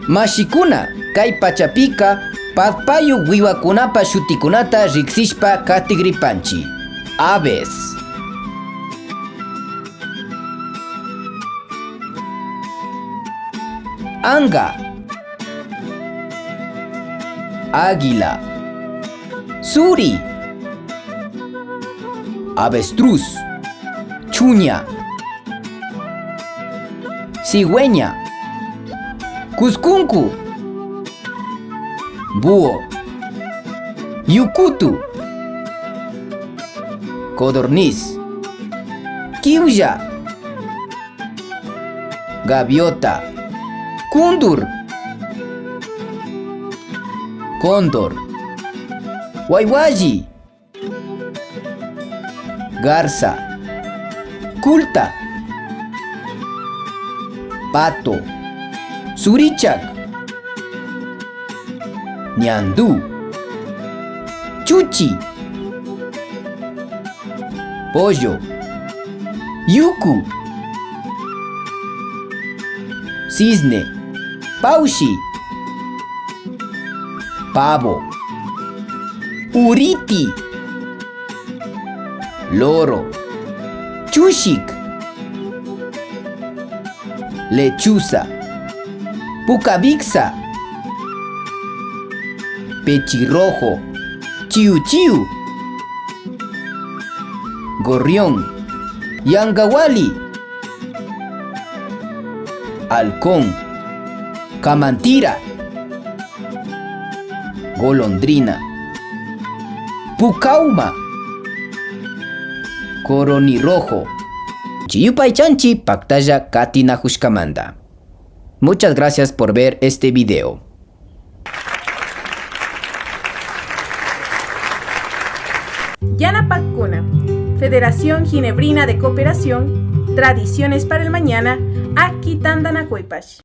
Mashikuna, kay pachapika, patpayu wiwakunapa shutikunata riksishpa katigripanchi. Aves. Anga. Águila. Suri. Avestruz. Chuña. Cigüeña. Cuscuncu. Búho. Yucutu. Codorniz. Kiuya. Gaviota. Cóndor. Cóndor. Waywayi. Garza. Culta. Pato. Surichak. Ñandú. Chuchi. Pollo. Yuku. Cisne. Paushi. Pavo. Uriti. Loro. Chushik. Lechuza. Pucavixa. Pechirrojo. Chiu chiu. Gorrión. Yangawali. Halcón. Camantira. Golondrina. Pucauma. Coronirrojo. Chiyupay chanchi paktaya katinahushkamanda. Muchas gracias por ver este video. Yanapakkuna, Federación Ginebrina de Cooperación, Tradiciones para el Mañana, Akitandanacuepash.